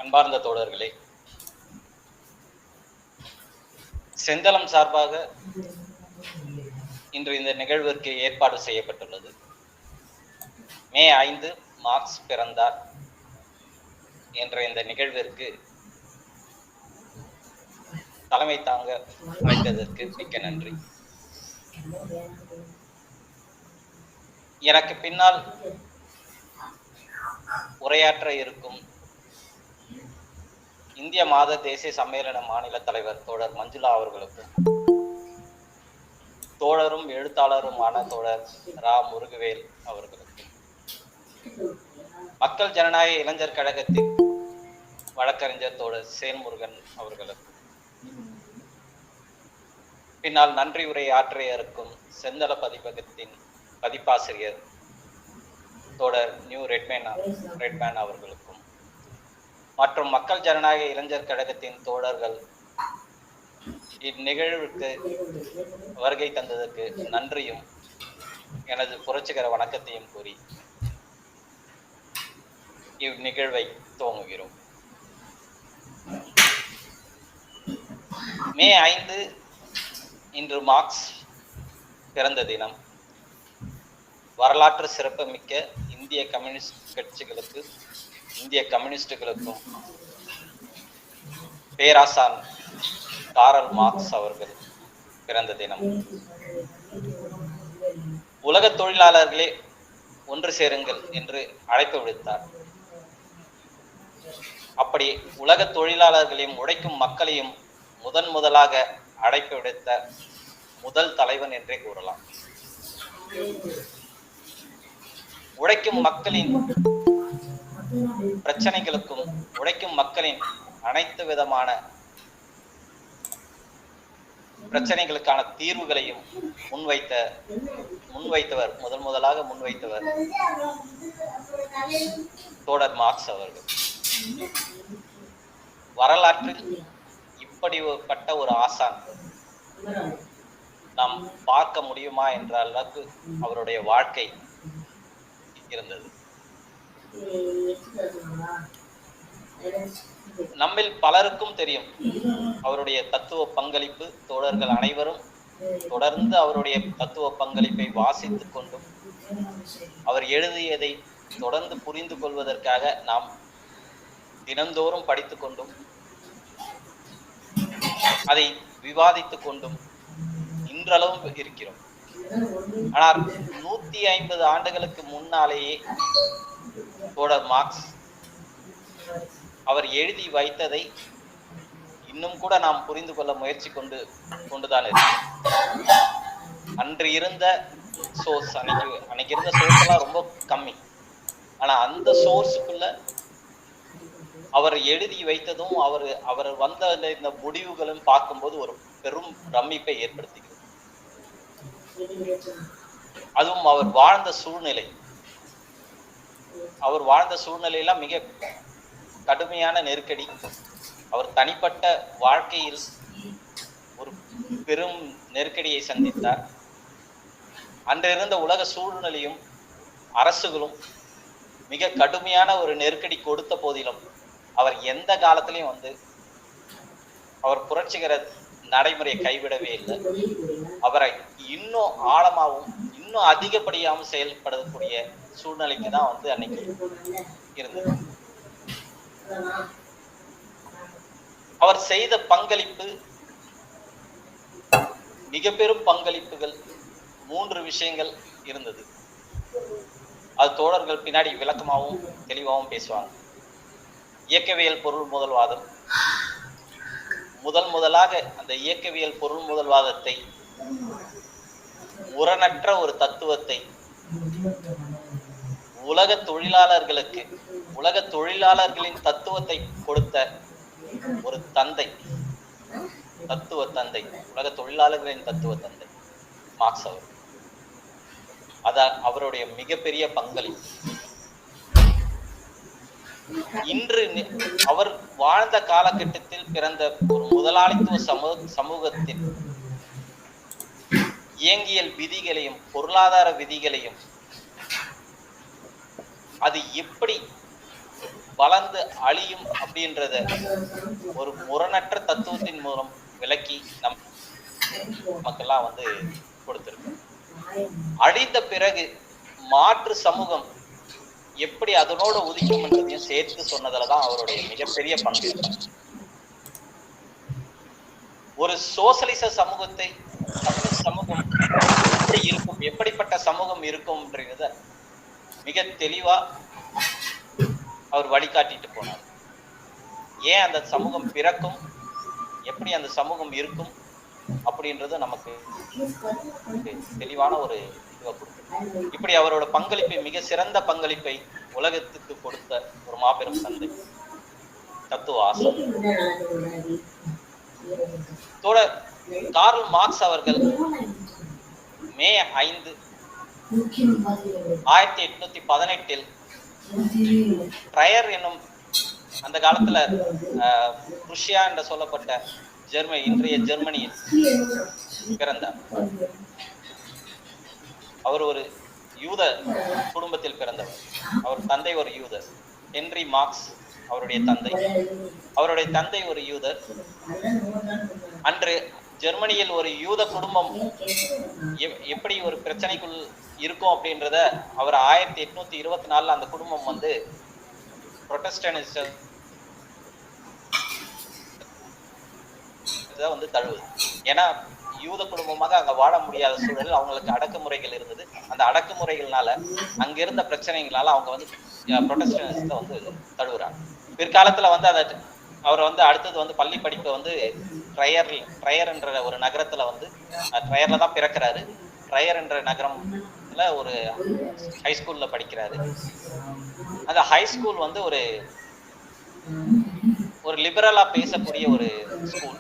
அன்பார்ந்த தோழர்களே, செந்தளம் சார்பாக இன்று இந்த நிகழ்விற்கு ஏற்பாடு செய்யப்பட்டுள்ளது. மே 5 மார்க்ஸ் பிறந்தார் என்ற இந்த நிகழ்விற்கு தலைமை தாங்க அழைத்ததற்கு மிக்க நன்றி. எனக்கு பின்னால் உரையாற்ற இருக்கும் இந்திய மாத தேசிய சம்மேளன மாநில தலைவர் தோழர் மஞ்சுளா அவர்களுக்கும், தோழரும் எழுத்தாளருமான தோழர் ரா முருகவேல் அவர்களுக்கும், மக்கள் ஜனநாயக இளைஞர் கழகத்தின் வழக்கறிஞர் தோழர் சேன்முருகன் அவர்களுக்கும், பின்னால் நன்றி உரை ஆற்றிய இருக்கும் செந்தள பதிப்பகத்தின் பதிப்பாசிரியர் தோழர் நியூ ரெட்மேன் அவர்களுக்கும் மற்றும் மக்கள் ஜனநாயக இளைஞர் கழகத்தின் தோழர்கள் இந்நிகழ்வுக்கு வருகை தந்ததற்கு நன்றியும் எனது புரட்சிகர வணக்கத்தையும் கூறி இந்நிகழ்வை துவங்குகிறோம். மே 5 இன்று மார்க்ஸ் பிறந்த தினம். வரலாற்று சிறப்புமிக்க இந்திய கம்யூனிஸ்டுகளுக்கும் பேராசான் காரல் மார்க்ஸ் அவர்கள் பிறந்த தினம். உலக தொழிலாளர்களே ஒன்று சேருங்கள் என்று அழைப்பு விடுத்தார். அப்படி உலக தொழிலாளர்களையும் உழைக்கும் மக்களையும் முதலாக அழைப்பு விடுத்த முதல் தலைவன் என்றே கூறலாம். உழைக்கும் மக்களின் பிரச்சனைகளுக்கும் உழைக்கும் மக்களின் அனைத்து விதமான பிரச்சனைகளுக்கான தீர்வுகளையும் முன்வைத்தவர் தோழர் மார்க்ஸ் அவர்கள். வரலாற்றில் இப்படிப்பட்ட ஒரு ஆசான் நாம் பார்க்க முடியுமா என்ற அளவுக்கு அவருடைய வாழ்க்கை இருந்தது. நம்மில் பலருக்கும் தெரியும் அவருடைய தத்துவ பங்களிப்பு. தோழர்கள் அனைவரும் தொடர்ந்து அவருடைய தத்துவ பங்களிப்பை வாசித்துக் கொண்டும் அவர் எழுதியதை தொடர்ந்து புரிந்து கொள்வதற்காக நாம் தினந்தோறும் படித்துக் கொண்டும் அதை விவாதித்துக் கொண்டும் இன்றளவும் இருக்கிறோம். ஆனால் 150 ஆண்டுகளுக்கு முன்னாலேயே தோழர் மார்க்ஸ் அவர் எழுதி வைத்ததை இன்னும் கூட நாம் புரிந்து கொள்ள முயற்சி கொண்டுதான் இருக்கு. அன்று இருந்த சோர்ஸ், அன்னைக்கு இருந்த சோர்ஸ் எல்லாம் ரொம்ப கம்மி. ஆனா அந்த சோர்ஸுக்குள்ள அவர் எழுதி வைத்ததும் அவர் வந்த இந்த முடிவுகளும் பார்க்கும்போது ஒரு பெரும் பிரமிப்பை ஏற்படுத்துகிறது. அதுவும் அவர் வாழ்ந்த சூழ்நிலையெல்லாம் மிக கடுமையான நெருக்கடி. அவர் தனிப்பட்ட வாழ்க்கையில் ஒரு பெரும் நெருக்கடியை சந்தித்தார். அன்றிருந்த உலக சூழ்நிலையும் அரசுகளும் மிக கடுமையான ஒரு நெருக்கடி கொடுத்த போதிலும் அவர் எந்த காலத்திலையும் அவர் புரட்சிகர நடைமுறையை கைவிடவே இல்லை. அவரை இன்னும் ஆழமாகவும் இன்னும் அதிகப்படியாகவும் செயல்படக்கூடிய சூழ்நிலைக்கு தான் அன்னைக்கு இருந்தது. அவர் செய்த பங்களிப்பு, மிக பெரும் பங்களிப்புகள் 3 விஷயங்கள் இருந்தது. அது தோழர்கள் பின்னாடி விளக்கமாகவும் தெளிவாகவும் பேசுவாங்க. இயக்கவியல் பொருள் முதல்வாதம். முதலாக அந்த இயக்கவியல் பொருள் முதல்வாதத்தை, முரணற்ற ஒரு தத்துவத்தை உலக தொழிலாளர்களின் தத்துவத்தை கொடுத்த ஒரு தந்தை, உலக தொழிலாளர்களின் தத்துவ தந்தை மார்க்ஸ் அவர். அதான் அவருடைய மிகப்பெரிய பங்களிப்பு. இன்று அவர் வாழ்ந்த காலகட்டத்தில் பிறந்த ஒரு முதலாளித்துவ சமூகத்தின் இயங்கியல் விதிகளையும் பொருளாதார விதிகளையும் அது எப்படி வளர்ந்து அழியும் அப்படின்றத ஒரு முரணற்ற தத்துவத்தின் மூலம் விளக்கி நமக்கெல்லாம் வந்து கொடுத்திருக்கு. அழிந்த பிறகு மாற்று சமூகம் எப்படி அதனோட உதிக்கும் என்றதையும் சேர்த்து சொன்னதுலதான் அவருடைய மிகப்பெரிய பங்கு. ஒரு சோசலிச சமூகத்தை சமூகம் எப்படி இருக்கும், எப்படிப்பட்ட சமூகம் இருக்கும்ன்றத மிக தெளிவா அவர் வழிகாட்டிட்டு போனார். ஏன் அந்த சமூகம் பிறக்கும், எப்படி அந்த சமூகம் இருக்கும் அப்படின்றது நமக்கு தெளிவான ஒரு இதுவை கொடுத்தது. இப்படி அவரோட பங்களிப்பை, மிக சிறந்த பங்களிப்பை உலகத்துக்கு கொடுத்த ஒரு மாபெரும் தந்தை, தத்துவ ஆசான். தோழர் கார்ல் மார்க்ஸ் அவர்கள் மே 5, 1818 ட்ரையர் என்னும் அந்த காலத்துல ருஷ்யா என்று சொல்லப்பட்ட ஜெர்மனி, இன்றைய ஜெர்மனியில் பிறந்தார். அவர் ஒரு யூத குடும்பத்தில் பிறந்தவர். அவர் தந்தை ஒரு யூதர், ஹென்றி மார்க்ஸ் அவருடைய தந்தை. அவருடைய தந்தை ஒரு யூதர். அன்று ஜெர்மனியில் ஒரு யூத குடும்பம் எப்படி ஒரு பிரச்சனைக்குள் இருக்கும் அப்படின்றத அவர் 1824 அந்த குடும்பம் வந்து புரொட்டஸ்டன்ட் வந்து தழுவுது. ஏன்னா யூத குடும்பமாக அங்க வாழ முடியாத சூழல், அவங்களுக்கு அடக்குமுறைகள் இருந்தது. அந்த அடக்குமுறைகள்னால அங்க இருந்த பிரச்சனைகளால அவங்க வந்து புரொட்டஸ்டன்ட் வந்து தழுவுறாங்க. பிற்காலத்துல வந்து அதை அவர் வந்து அடுத்தது வந்து பள்ளி படிப்பை வந்து ட்ரையர் என்ற ஒரு நகரத்துல வந்து ட்ரையர்ல தான் பிறக்கிறாரு. ட்ரையர் என்ற நகரம்ல ஒரு ஹைஸ்கூல்ல படிக்கிறாரு. அந்த ஹைஸ்கூல் வந்து ஒரு லிபரலா பேசக்கூடிய ஒரு ஸ்கூல்.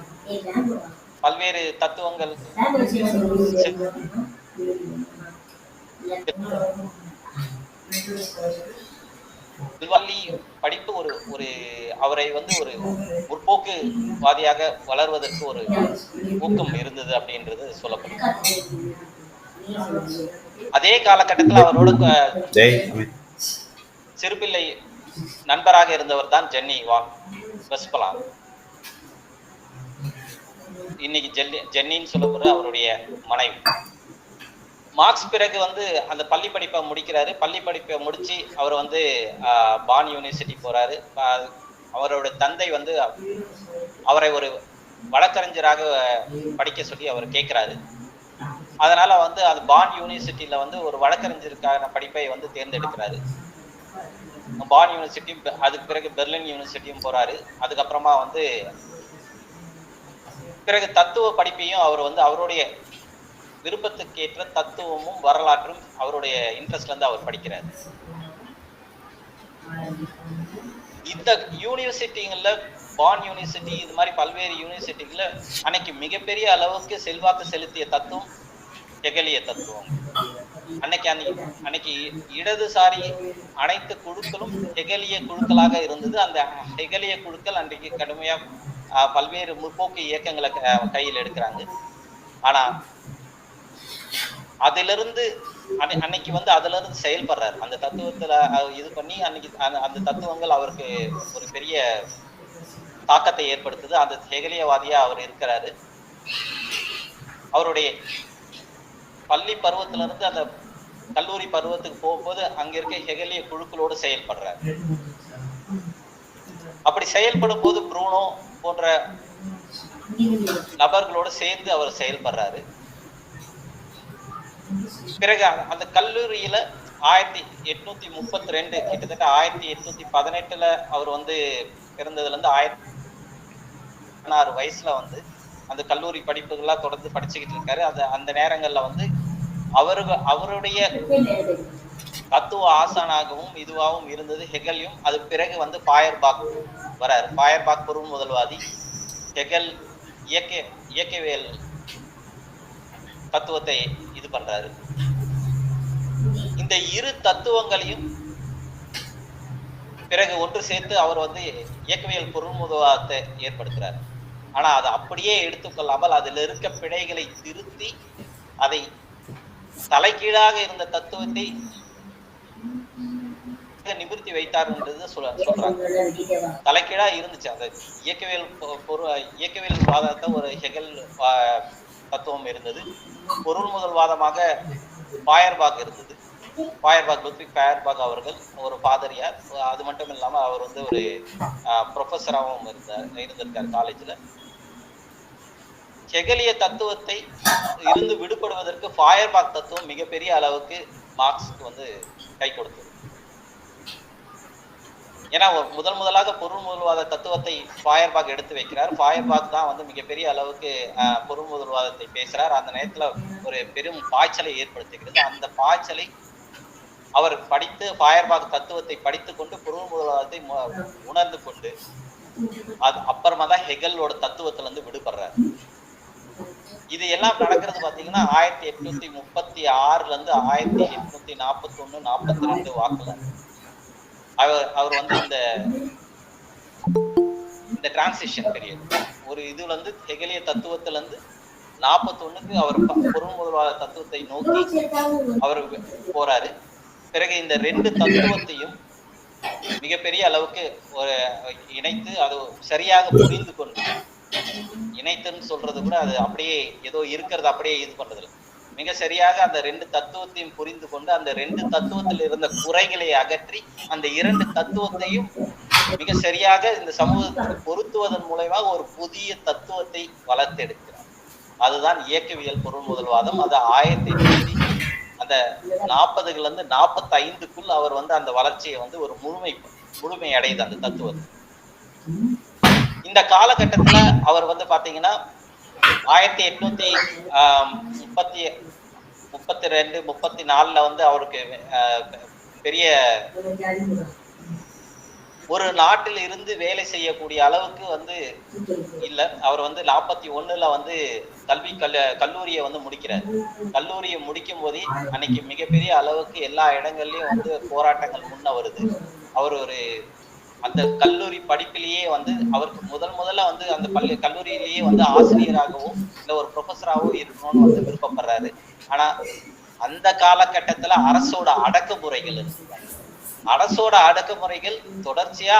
பல்வேறு தத்துவங்கள் படிப்பு ஒரு அவரை வந்து ஒரு முற்போக்குவாதியாக வளர்வதற்கு ஒரு ஊக்கம் இருந்தது அப்படின்றது சொல்லப்படும். அதே காலகட்டத்தில் அவரோட சிறுபிள்ளை நண்பராக இருந்தவர் தான் ஜென்னி வான் வெஸ்பலான். இன்னைக்கு ஜென்னின்னு சொல்லப்படுற அவருடைய மனைவி. மார்க்ஸ் பிறகு வந்து அந்த பள்ளி படிப்பை முடிக்கிறாரு. பள்ளி படிப்பை முடிச்சு அவர் வந்து பான் யூனிவர்சிட்டி போறாரு. அவரோட தந்தை வந்து அவரை ஒரு வழக்கறிஞராக படிக்க சொல்லி அவர் கேட்கிறாரு. அதனால வந்து அது பான் யூனிவர்சிட்டியில வந்து ஒரு வழக்கறிஞருக்கான படிப்பை வந்து தேர்ந்தெடுக்கிறாரு. பான் யூனிவர்சிட்டியும், அதுக்கு பிறகு பெர்லின் யூனிவர்சிட்டியும் போறாரு. அதுக்கப்புறமா வந்து பிறகு தத்துவ படிப்பையும் அவர் வந்து அவருடைய விருப்பத்துக்கு ஏற்ற தத்துவமும் வரலாற்றும் அவருடைய இன்ட்ரெஸ்ட்ல இருந்து அவர் படிக்கிறார். இந்த யூனிவர்சிட்டிகள்ல பான் யூனிவர்சிட்டி, இது மாதிரி பல்வேறு யூனிவர்சிட்டிகள்ல அன்னைக்கு மிகப்பெரிய அளவுக்கு செல்வாக்கு செலுத்திய தத்துவம் ஹெகலிய தத்துவம். அன்னைக்கு இடதுசாரி அனைத்து குழுக்களும் ஹெகலிய குழுக்களாக இருந்தது. அந்த ஹெகலிய குழுக்கள் அன்றைக்கு கடுமையா பல்வேறு முற்போக்கு இயக்கங்களை கையில் எடுக்கிறாங்க. ஆனா அதிலிருந்து அன்னைக்கு வந்து அதுல இருந்து செயல்படுறாரு. அந்த தத்துவத்துல இது பண்ணி அன்னைக்கு அந்த தத்துவங்கள் அவருக்கு ஒரு பெரிய தாக்கத்தை ஏற்படுத்துது. அந்த ஹெகலியவாதியா அவர் இருக்கிறாரு. அவருடைய பள்ளி பருவத்துல இருந்து அந்த கல்லூரி பருவத்துக்கு போகும்போது அங்க இருக்க ஹெகலிய குழுக்களோடு செயல்படுறாரு. அப்படி செயல்படும் போது ப்ரூனோ போன்ற நபர்களோடு சேர்ந்து அவர் செயல்படுறாரு. பிறகு அந்த கல்லூரியில 1832 கிட்டத்தட்ட 1818 அவர் வந்து பிறந்ததுல இருந்து 16 வயசுல வந்து அந்த கல்லூரி படிப்புகள்லாம் தொடர்ந்து படிச்சுக்கிட்டு இருக்காரு. அந்த நேரங்கள்ல வந்து அவருடைய தத்துவ ஆசானாகவும் இதுவாகவும் இருந்தது ஹெகலியும். அது பிறகு வந்து ஃபாயர்பாக் வராரு. ஃபாயர்பாக் பொருள் முதல்வாதி, ஹெகல் இயக்கவியல் தத்துவத்தை இது பண்றாரு. இந்த இரு தத்துவங்களையும் பிறகு ஒன்று சேர்த்து அவர் வந்து இயக்கவியல் பொருள் முதல்வாதத்தை ஏற்படுத்துறாரு. ஆனா அதை அப்படியே எடுத்துக்கொள்ளாமல் அதில் இருக்க பிழைகளை திருத்தி அதை தலைகீழாக இருந்த தத்துவத்தை நிமிர்த்தி வைத்தார்ன்றது சொல்றாங்க. தலைக்கீழா இருந்துச்சு அந்த இயக்கவியல் வாதத்தை ஒரு ஹெகல் தத்துவம் இருந்தது. பொருள் முதல் வாதமாக பாயர்பாக் இருந்தது. லுத்விக் பாயர்பாக் அவர்கள் ஒரு பாதிரியார். அது மட்டும் இல்லாம அவர் வந்து ஒரு ப்ரொஃபஸராகவும் இருந்திருக்கார் காலேஜ்ல. ஹெகலிய தத்துவத்தை இருந்து விடுபடுவதற்கு பாயர்பாக் தத்துவம் மிகப்பெரிய அளவுக்கு மார்க்ஸ்க்கு வந்து கை கொடுத்தது. ஏன்னா முதலாக பொருள் முதல்வாத தத்துவத்தை பாயர்பாக் எடுத்து வைக்கிறார். பாயர்பாக் தான் வந்து மிகப்பெரிய அளவுக்கு பொருள் முதல்வாதத்தை பேசுறார். அந்த நேரத்துல ஒரு பெரும் பாய்ச்சலை ஏற்படுத்துகிறது. அந்த பாய்ச்சலை அவர் படித்து பாயர்பாக் தத்துவத்தை படித்துக் கொண்டு பொருள் முதல்வாதத்தை உணர்ந்து கொண்டு அது அப்புறமா தான் ஹெகலோட தத்துவத்துல இருந்து விடுபடுறாரு. இது எல்லாம் நடக்கிறது பாத்தீங்கன்னா 1836 இருந்து 1841 42 வாக்குல அவர் வந்து இந்த டிரான்சிஷன் பீரியட் ஒரு இதுல இருந்து ஹெகலிய தத்துவத்துல இருந்து 41க்கு அவர் பொருள் முதல்வாத தத்துவத்தை நோக்கி அவர் போறாரு. பிறகு இந்த ரெண்டு தத்துவத்தையும் மிகப்பெரிய அளவுக்கு ஒரு இணைத்து அது சரியாக புரிந்து கொண்டு, இணைத்துன்னு சொல்றது கூட அது அப்படியே ஏதோ இருக்கிறது அப்படியே இது பண்றதுல மிக சரியாக அந்த ரெண்டு தத்துவத்தையும் புரிந்து கொண்டு அந்த ரெண்டு தத்துவத்தில் இருந்த குறைகளை அகற்றி அந்த இரண்டு தத்துவத்தையும் மிக சரியாக இந்த சமூகத்துக்கு பொருத்துவதன் மூலமாக ஒரு புதிய தத்துவத்தை வளர்த்தெடுக்கிறார். அதுதான் இயக்கவியல் பொருள் முதல்வாதம். அது 1840 இருந்து 45க்குள் அவர் வந்து அந்த வளர்ச்சியை வந்து ஒரு முழுமை அடையுது அந்த தத்துவத்தை. இந்த காலகட்டத்துல அவர் வந்து பாத்தீங்கன்னா 1832 34 வந்து அவருக்கு பெரிய ஒரு நாட்டில் இருந்து வேலை செய்யக்கூடிய அளவுக்கு வந்து இல்ல. அவர் வந்து 41ல வந்து கல்லூரியை வந்து முடிக்கிறார். கல்லூரியை முடிக்கும் போதே அன்னைக்கு மிகப்பெரிய அளவுக்கு எல்லா இடங்கள்லயும் வந்து போராட்டங்கள் முன்ன வருது. அவர் ஒரு அந்த கல்லூரி படிப்பிலேயே வந்து அவருக்கு முதல்ல வந்து அந்த கல்லூரியிலேயே வந்து ஆசிரியராகவும் இல்ல ஒரு ப்ரொஃபஸராகவும் இருக்கணும்னு வந்து விருப்பப்படுறாரு. ஆனா அந்த காலகட்டத்துல அரசோட அடக்குமுறைகள் தொடர்ச்சியா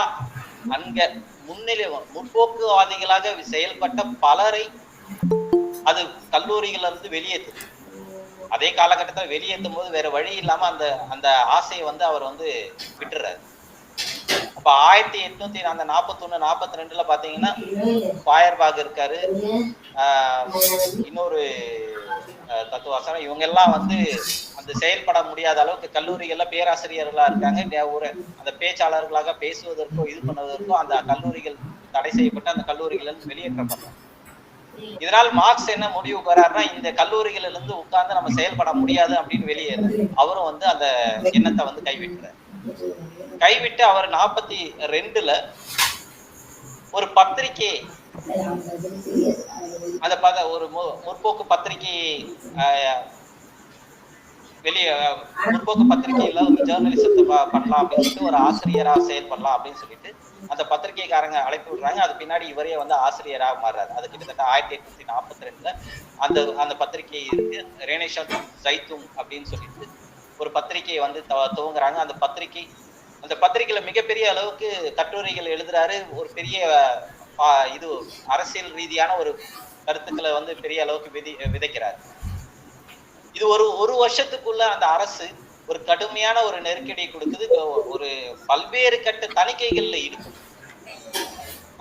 அங்க முற்போக்குவாதிகளாக செயல்பட்ட பலரை அது கல்லூரிகள்ல இருந்து வெளியேற்றுது. அதே காலகட்டத்துல வெளியேற்றும் போது வேற வழி இல்லாம அந்த ஆசையை வந்து அவர் வந்து விட்டுறாரு. அப்ப 1841 42ல பாத்தீங்கன்னா பாயர்பாக் இருக்காரு, இன்னொரு தத்துவாசனம், இவங்க எல்லாம் வந்து அந்த செயல்பட முடியாத அளவுக்கு கல்லூரிகள்ல பேராசிரியர்களா இருக்காங்க. அந்த பேச்சாளர்களாக பேசுவதற்கோ இது பண்ணுவதற்கோ அந்த கல்லூரிகள் தடை செய்யப்பட்டு அந்த கல்லூரிகள் இருந்து வெளியேற்றப்படுறாங்க. இதனால் மார்க்ஸ் என்ன முடிவு பெறாருன்னா இந்த கல்லூரிகள்ல இருந்து உட்கார்ந்து நம்ம செயல்பட முடியாது அப்படின்னு வெளியேற அவரும் வந்து அந்த எண்ணத்தை வந்து கைவிட்டு அவர் 42ல ஒரு பத்திரிகை, அந்த ஒரு முற்போக்கு பத்திரிகை முற்போக்கு பத்திரிகையில ஒரு ஜேர்னலிசத்தை பண்ணலாம் அப்படின்னு சொல்லிட்டு ஒரு ஆசிரியரா செயல்படலாம் அப்படின்னு சொல்லிட்டு அந்த பத்திரிகைக்காரங்க அழைப்பு விடுறாங்க. அது பின்னாடி இவரே வந்து ஆசிரியராக மாறுறாரு. அது கிட்டத்தட்ட 1842ல அந்த பத்திரிகை இருக்கு, ரேனேஷா ஜைத்தும் அப்படின்னு சொல்லிட்டு ஒரு பத்திரிகையை வந்து துவங்குறாங்க. அந்த பத்திரிகையில மிகப்பெரிய அளவுக்கு கட்டுரைகள் எழுதுறாரு. ஒரு பெரிய இது அரசியல் ரீதியான ஒரு கருத்துக்களை வந்து பெரிய அளவுக்கு விதைக்கிறார். இது ஒரு வருஷத்துக்குள்ள அந்த அரசு ஒரு கடுமையான ஒரு நெருக்கடியை கொடுக்குது. ஒரு பல்வேறு கட்ட தணிக்கைகள்ல இருக்கு.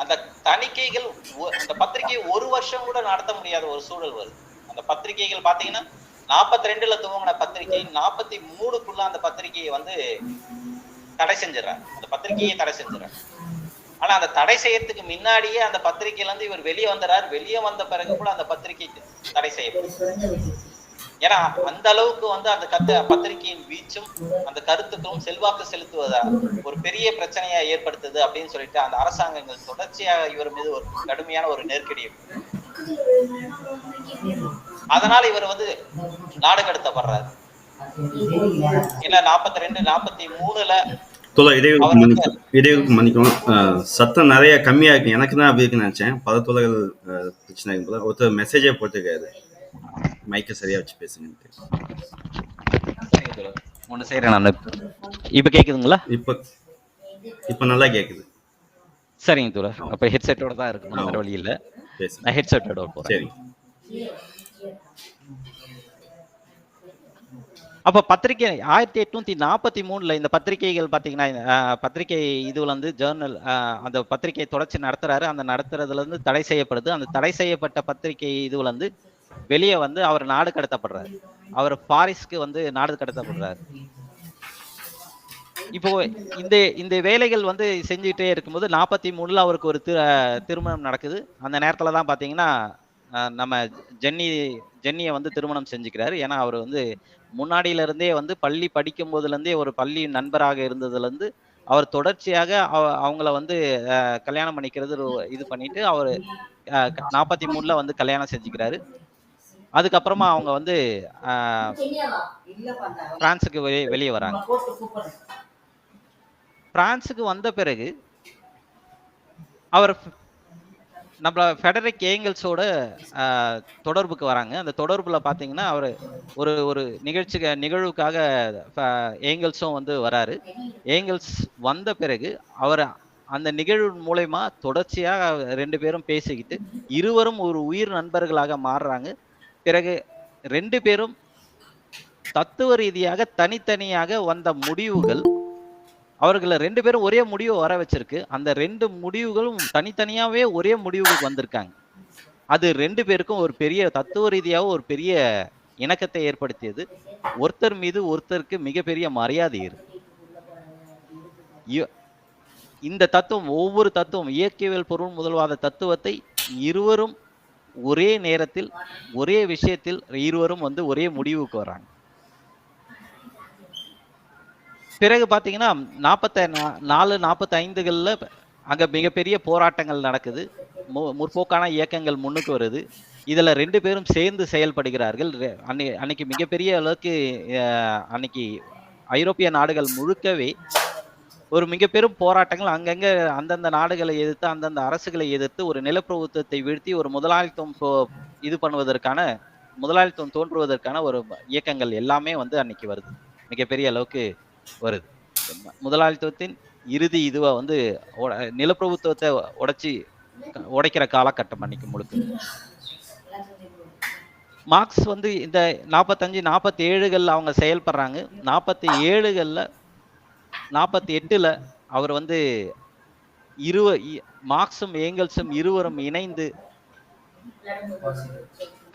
அந்த தணிக்கைகள் அந்த பத்திரிகை ஒரு வருஷம் கூட நடத்த முடியாத ஒரு சூழல் வருது. அந்த பத்திரிகைகள் பாத்தீங்கன்னா 42ல துவங்கின பத்திரிகை 43க்குள்ள அந்த பத்திரிகையை வந்து தடை செஞ்சிடறாங்க. அந்த பத்திரிகையை தடை செஞ்சிடறாங்க. ஆனா அந்த தடை செய்யறதுக்கு முன்னாடியே அந்த பத்திரிகையில இருந்து இவர் வெளியே வந்துறாரு. வெளியே வந்த பிறகு கூட அந்த பத்திரிகை தடை செய்யப்படுது. ஏன்னா அந்த அளவுக்கு வந்து அந்த பத்திரிகையின் வீச்சும் அந்த கருத்துக்களும் செல்வாக்கு செலுத்துவதா ஒரு பெரிய பிரச்சனையா ஏற்படுத்துது அப்படின்னு சொல்லிட்டு அந்த அரசாங்கங்கள் தொடர்ச்சியாக இவர் மீது ஒரு கடுமையான ஒரு நெருக்கடி. அதனால இவர் வந்து நாடு கடத்தப்படுறாரு. ஏன்னா 42 43ல இடையூறுக்கு மன்னிக்கணும், சத்தம் நிறைய கம்மியா இருக்கு. எனக்கு தான் அப்படி இருக்குன்னு நினைச்சேன். பதத்தொலைகள் பிரச்சனை இருக்கும்போது ஒருத்தர் மெசேஜே போட்டிருக்காரு, மைக்கை சரியா வச்சு பேசுங்க. ஒன்று செய்கிறேன் நான். இப்போ கேட்குதுங்களா? இப்ப இப்ப நல்லா கேக்குது. சரிங்க தோழர். அப்போ ஹெட்செட்டோட தான் இருக்கணும், வேற ஓகே. வழி இல்லை. பேசுங்க. நான் ஹெட்செட்டோட போகிறேன். சரி. அப்போ பத்திரிகை 1843 இந்த பத்திரிகைகள் பார்த்தீங்கன்னா, பத்திரிகை இதுல வந்து ஜேர்னல், அந்த பத்திரிகை தொடர்ச்சி நடத்துறாரு. அந்த நடத்துறதுல இருந்து தடை செய்யப்படுது. அந்த தடை செய்யப்பட்ட பத்திரிகை இதுல வந்து வெளியே வந்து அவர் நாடு கடத்தப்படுறாரு. அவர் பாரிஸ்க்கு வந்து நாடு கடத்தப்படுறாரு. இப்போ இந்த இந்த வேலைகள் வந்து செஞ்சுட்டே இருக்கும்போது 43 அவருக்கு ஒரு திருமணம் நடக்குது. அந்த நேரத்துல தான் பாத்தீங்கன்னா நம்ம ஜென்னியை வந்து திருமணம் செஞ்சுக்கிறாரு. ஏன்னா அவர் வந்து முன்னாடியில இருந்தே வந்து பள்ளி படிக்கும் போதுல இருந்தே ஒரு பள்ளி நண்பராக இருந்ததுல இருந்து அவர் தொடர்ச்சியாக அவங்கள வந்து கல்யாணம் பண்ணிக்கிறது இது பண்ணிட்டு அவர் 43 வந்து கல்யாணம் செஞ்சுக்கிறாரு. அதுக்கப்புறமா அவங்க வந்து பிரான்ஸுக்கு வெளியே வராங்க. பிரான்ஸுக்கு வந்த பிறகு அவர் நம்ம ஃபெடரிக் ஏங்கல்ஸோட தொடர்புக்கு வராங்க. அந்த தொடர்புல பார்த்தீங்கன்னா அவர் ஒரு நிகழ்வுக்காக ஏங்கல்ஸும் வந்து வராரு. ஏங்கல்ஸ் வந்த பிறகு அவர் அந்த நிகழ்வு மூலயமா தொடர்ச்சியாக 2 பேரும் பேசிக்கிட்டு இருவரும் ஒரு உயிர் நண்பர்களாக மாறுறாங்க. பிறகு 2 பேரும் தத்துவ ரீதியாக தனித்தனியாக வந்த முடிவுகள் அவர்களை 2 பேரும் ஒரே முடிவு வர வச்சிருக்கு. அந்த 2 முடிவுகளும் தனித்தனியாவே ஒரே முடிவுக்கு வந்திருக்காங்க. அது 2 பேருக்கும் ஒரு பெரிய தத்துவ ரீதியாக ஒரு பெரிய இணக்கத்தை ஏற்படுத்தியது. ஒருத்தர் மீது ஒருத்தருக்கு மிகப்பெரிய மரியாதை இருக்கு. இந்த தத்துவம், ஒவ்வொரு தத்துவம், இயற்கையியல் பொருள் முதல்வாத தத்துவத்தை இருவரும் ஒரே நேரத்தில் ஒரே விஷயத்தில் இருவரும் வந்து ஒரே முடிவுக்கு வராங்க. பிறகு பாத்தீங்கன்னா 45களில் அங்க மிகப்பெரிய போராட்டங்கள் நடக்குது. முற்போக்கான இயக்கங்கள் முன்னுக்கு வருது. இதுல 2 பேரும் சேர்ந்து செயல்படுகிறார்கள். அன்னைக்கு மிகப்பெரிய அளவுக்கு அன்னைக்கு ஐரோப்பிய நாடுகள் முழுக்கவே ஒரு மிகப்பெரும் போராட்டங்கள் அங்கங்க அந்தந்த நாடுகளை எதிர்த்து, அந்தந்த அரசுகளை எதிர்த்து ஒரு நிலப்பிரபுத்துவத்தை வீழ்த்தி ஒரு முதலாளித்துவம் இது பண்ணுவதற்கான, முதலாளித்துவம் தோன்றுவதற்கான ஒரு இயக்கங்கள் எல்லாமே வந்து அன்னைக்கு வருது. மிகப்பெரிய அளவுக்கு வருது. முதலாளித்துவத்தின் இறுதி இதுவா வந்து நிலப்பிரபுத்துவத்தை உடைக்கிற காலகட்டம் அன்னைக்கு முழுக்க. மார்க்ஸ் வந்து இந்த 45, 47கள் அவங்க செயல்படுறாங்க. 47களில் 48ல் அவர் வந்து மார்க்ஸும் ஏங்கல்ஸும் இருவரும் இணைந்து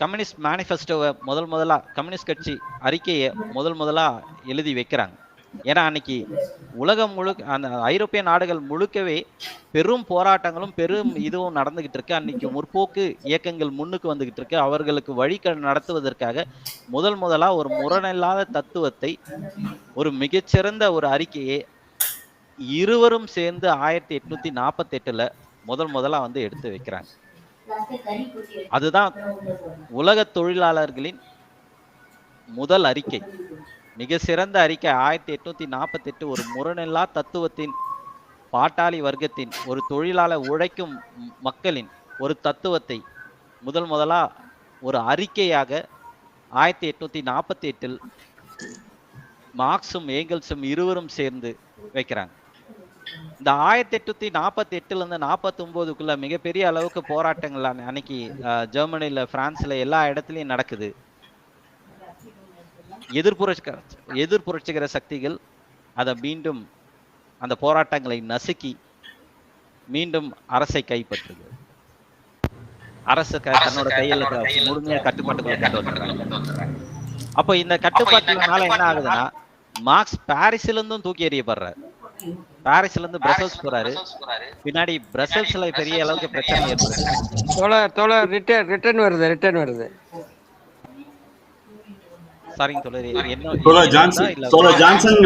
கம்யூனிஸ்ட் மேனிஃபெஸ்டோவை முதலா கம்யூனிஸ்ட் கட்சி அறிக்கையை முதலா எழுதி வைக்கிறாங்க. ஏன்னா அன்னைக்கு உலகம் முழுக்க, அந்த ஐரோப்பிய நாடுகள் முழுக்கவே பெரும் போராட்டங்களும் பெரும் இதுவும் நடந்துகிட்டு இருக்கு. அன்னைக்கு முற்போக்கு இயக்கங்கள் முன்னுக்கு வந்துகிட்டு இருக்கு. அவர்களுக்கு வழி நடத்துவதற்காக முதலா ஒரு முரணில்லாத தத்துவத்தை, ஒரு மிகச்சிறந்த ஒரு அறிக்கையை இருவரும் சேர்ந்து 1848ல் முதலா வந்து எடுத்து வைக்கிறாங்க. அதுதான் உலக தொழிலாளர்களின் முதல் அறிக்கை, மிக சிறந்த அறிக்கை. 1848 ஒரு முரணில்லா தத்துவத்தின், பாட்டாளி வர்க்கத்தின், ஒரு தொழிலாளர் உழைக்கும் மக்களின் ஒரு தத்துவத்தை முதலா ஒரு அறிக்கையாக 1848ல் மார்க்ஸும் ஏங்கல்ஸும் இருவரும் சேர்ந்து வைக்கிறாங்க. இந்த 1848லேருந்து 49க்குள்ள மிகப்பெரிய அளவுக்கு போராட்டங்கள் அன்னைக்கு ஜெர்மனியில், பிரான்ஸ்ல எல்லா இடத்துலையும் நடக்குது. எதிர்ப்புரட்சிகர சக்திகள் அதை மீண்டும் அந்த போராட்டங்களை நசுக்கி மீண்டும் அரசை கைப்பற்றுது. அரசு தன்னோட கையில் முழுமையா கட்டுப்பாட்டுக்குள்ள கொண்டு வந்துடுறாங்க. அப்போ இந்த கட்டுப்பாட்டுனால என்ன ஆகுதுன்னா, மார்க்ஸ் பாரிஸ்ல இருந்தும் தூக்கி எறியப்படுறாரு. பாரிஸ்ல இருந்து பிரசல்ஸ் போறாரு. பின்னாடி பிரசல்ஸ்ல பெரிய அளவுக்கு பிரச்சனை ஏற்படுது. ரிட்டர்ன் வருது. சரிங்க தோழர். ஜான்சன்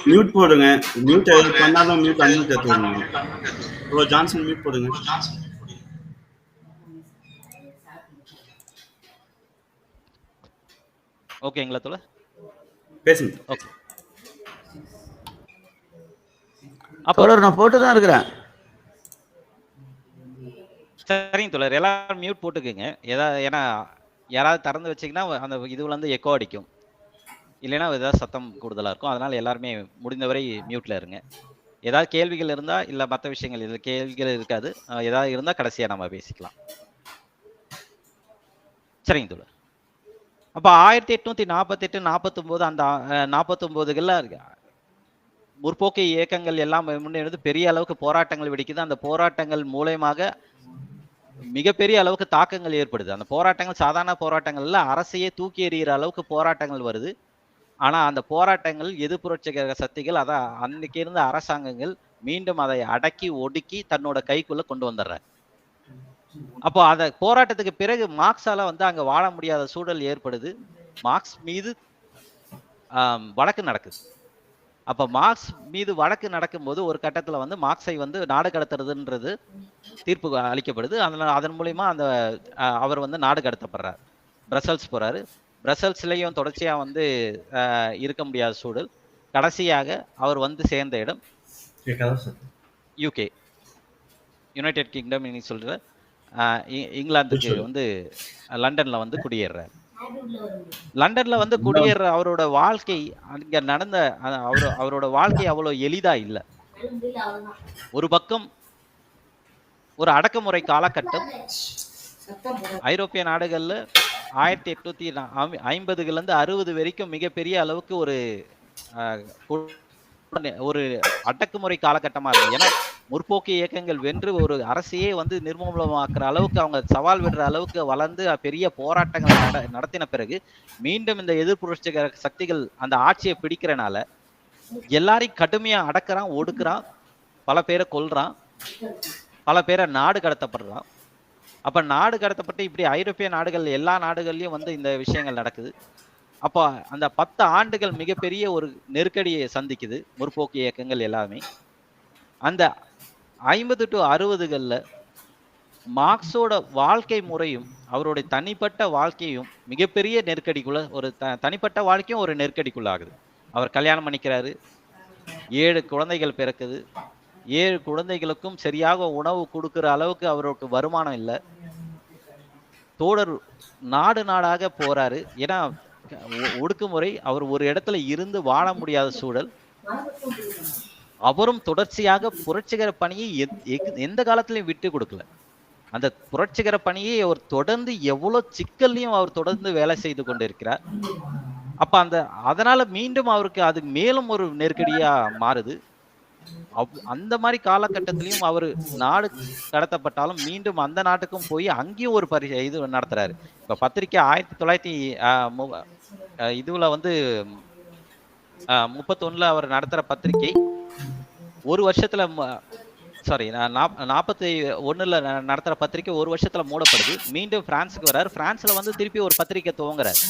மியூட் போடுங்க. மியூட் பண்ணாதான் மியூட் அன்மியூட் எடுத்துக்கோங்க. ஜான்சன் மியூட் போடுங்க. ஓகேங்களா தோழர்? பேசுங்க. ஓகே. தோழர் நான் போட்டு தான் இருக்கிறேன். சரிங்க தோழர், எல்லாரும் மியூட் போட்டுக்குங்க. ஏன்னா யாராவது திறந்து வச்சிங்கன்னா அந்த இதுல இருந்து எக்கோ அடிக்கும். இல்லைன்னா ஏதாவது சத்தம் கூடுதலா இருக்கும். அதனால எல்லாருமே முடிந்தவரை மியூட்ல இருங்க. ஏதாவது கேள்விகள் இருந்தா இல்ல மற்ற விஷயங்கள் இதுல கேள்விகள் இருக்காது. ஏதாவது இருந்தா கடைசியா நம்ம பேசிக்கலாம். சரிங்க தோழர். அப்ப 1848 49 அந்த 49கள்ல முற்போக்கு இயக்கங்கள் எல்லாம் முன்னெடுத்து பெரிய அளவுக்கு போராட்டங்கள் வெடிக்குது. அந்த போராட்டங்கள் மூலயமாக மிகப்பெரிய அளவுக்கு தாக்கங்கள் ஏற்படுது. அந்த போராட்டங்கள் சாதாரண போராட்டங்கள்ல அரசையே தூக்கி எறிகிற அளவுக்கு போராட்டங்கள் வருது. ஆனா அந்த போராட்டங்கள் எதிர்ப்புரட்சிகர சக்திகள் அதான் அன்னைக்கு இருந்த அரசாங்கங்கள் மீண்டும் அதை அடக்கி ஒடுக்கி தன்னோட கைக்குள்ள கொண்டு வந்துடுறாங்க. அப்போ அந்த போராட்டத்துக்கு பிறகு மார்க்ஸால வந்து அங்க வாழ முடியாத சூழல் ஏற்படுது. மார்க்ஸ் மீது வழக்கு நடக்குது. அப்ப மார்க்ஸ் மீது வழக்கு நடக்கும்போது ஒரு கட்டத்துல வந்து மார்க்ஸை வந்து நாடு கடத்துறதுன்றது தீர்ப்பு அளிக்கப்படுது. அதன் மூலியமா அந்த அவர் வந்து நாடு கடத்தப்படுறார். பிரசல்ஸ் போறாரு. பிரசல்ஸ்லயும் தொடர்ச்சியா வந்து இருக்க முடியாத சூழல். கடைசியாக அவர் வந்து சேர்ந்த இடம் யூகே, யுனைடெட் கிங்டம். நீங்க சொல்ற இங்கிலாந்துக்கு வந்து லண்டன்ல வந்து குடியேறார். லண்டன்ல வந்து குடியேற அவரோட வாழ்க்கை அங்க நடந்த அவரோட வாழ்க்கை அவ்வளவு எளிதா இல்லை. ஒரு பக்கம் ஒரு அடக்குமுறை காலகட்டம். ஐரோப்பிய நாடுகள்ல 1850ல இருந்து 60 வரைக்கும் மிகப்பெரிய அளவுக்கு ஒரு அடக்குமுறை காலகட்டமா இருக்கு. ஏன்னா முற்போக்கு இயக்கங்கள் வென்று ஒரு அரசையே வந்து நிர்மூலமாக்குற அளவுக்கு அவங்க சவால் விடுற அளவுக்கு வளர்ந்து பெரிய போராட்டங்கள் நடத்தின பிறகு மீண்டும் இந்த எதிர்ப்புரட்சிகர சக்திகள் அந்த ஆட்சியை பிடிக்கிறனால எல்லாரையும் கடுமையா அடக்குறான், ஒடுக்குறான், பல பேரை கொல்றான், பல பேரை நாடு கடத்தப்படுறான். அப்ப நாடு கடத்தப்பட்டு இப்படி ஐரோப்பிய நாடுகள் எல்லா நாடுகள்லயும் வந்து இந்த விஷயங்கள் நடக்குது. அப்போ அந்த 10 ஆண்டுகள் மிகப்பெரிய ஒரு நெருக்கடியை சந்திக்குது முற்போக்கு இயக்கங்கள் எல்லாமே. அந்த 50 to 60கள்ல மார்க்ஸோட வாழ்க்கை முறையும் அவருடைய தனிப்பட்ட வாழ்க்கையும் மிகப்பெரிய நெருக்கடிக்குள்ள ஒரு தனிப்பட்ட வாழ்க்கையும் ஒரு நெருக்கடிக்குள்ள ஆகுது. அவர் கல்யாணம் பண்ணிக்கிறாரு, 7 குழந்தைகள் பிறக்குது. 7 குழந்தைகளுக்கும் சரியாக உணவு கொடுக்கிற அளவுக்கு அவருக்கு வருமானம் இல்லை. தோழர் நாடு நாடாக போறாரு. ஏன்னா ஒடுக்குமுறை, அவர் ஒரு இடத்துல இருந்து வாழ முடியாத சூழல். அவரும் தொடர்ச்சியாக புரட்சிகர பணியை எந்த காலத்திலையும் விட்டு கொடுக்கல. அந்த புரட்சிகர பணியை அவர் தொடர்ந்து எவ்வளவு சிக்கல்லையும் அவர் தொடர்ந்து வேலை செய்து கொண்டிருக்கிறார். அப்ப அதனால மீண்டும் அவருக்கு அது மேலும் ஒரு நெருக்கடியா மாறுது. அந்த மாதிரி காலகட்டத்திலையும் அவர் நாடு கடத்தப்பட்டாலும் மீண்டும் அந்த நாட்டுக்கும் போய் அங்கேயும் ஒரு இது நடத்துறாரு. இப்ப பத்திரிக்கை 1900 இதுல வந்து 31ல அவர் நடத்துற பத்திரிகை ஒரு வருஷத்துல 41ல நடத்துற பத்திரிகை ஒரு வருஷத்துல மூடப்படுது. மீண்டும் பிரான்ஸுக்கு வர்றாரு. பிரான்ஸ்ல வந்து திருப்பி ஒரு பத்திரிகை துவங்குறாரு.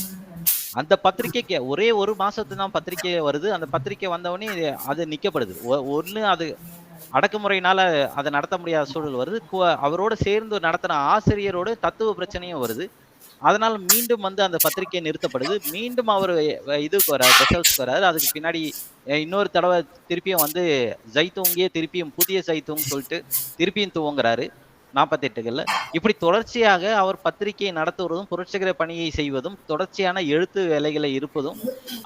அந்த பத்திரிகைக்கு ஒரே ஒரு மாசத்துக்கு தான் பத்திரிகை வருது. அந்த பத்திரிகை வந்தவொடனே அது நிக்கப்படுது. ஒண்ணு அது அடக்குமுறையினால அதை நடத்த முடியாத சூழல் வருது. அவரோட சேர்ந்து நடத்தின ஆசிரியரோட தத்துவ பிரச்சனையும் வருது. அதனால மீண்டும் வந்து அந்த பத்திரிகை நிறுத்தப்படுது. மீண்டும் அவர் இதுக்கு வர்றாரு, பிரசல்ஸ்க்கு வர்றாரு. அதுக்கு பின்னாடி இன்னொரு தடவை திருப்பியும் வந்து ஜைத்தூங்கே திருப்பியும் புதிய ஜைத்தூங் சொல்லிட்டு திருப்பியும் துவங்குறாரு 48கள்ல. இப்படி தொடர்ச்சியாக அவர் பத்திரிகையை நடத்துவதும் புரட்சிகர பணியை செய்வதும் தொடர்ச்சியான எழுத்து வேலைகளை இருப்பதும்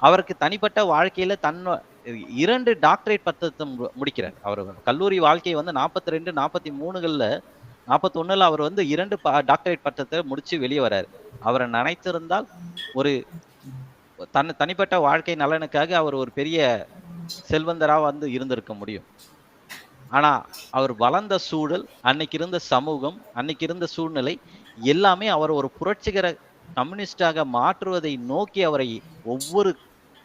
அவருக்கு தனிப்பட்ட வாழ்க்கையில 2 டாக்டரேட் பட்டத்தை முடிக்கிறார். அவர் கல்லூரி வாழ்க்கையை வந்து 42 43கள்ல 41ல அவர் வந்து 2 டாக்டரேட் பட்டத்தை முடிச்சு வெளியே வர்றாரு. அவரை நினைத்திருந்தால் ஒரு தனிப்பட்ட வாழ்க்கை நலனுக்காக அவர் ஒரு பெரிய செல்வந்தரா வந்து இருந்திருக்க முடியும். ஆனா அவர் வளர்ந்த சூழல், அன்னைக்கு இருந்த சமூகம், அன்னைக்கு இருந்த சூழ்நிலை எல்லாமே அவர் ஒரு புரட்சிகர கம்யூனிஸ்டாக மாற்றுவதை நோக்கி அவரை ஒவ்வொரு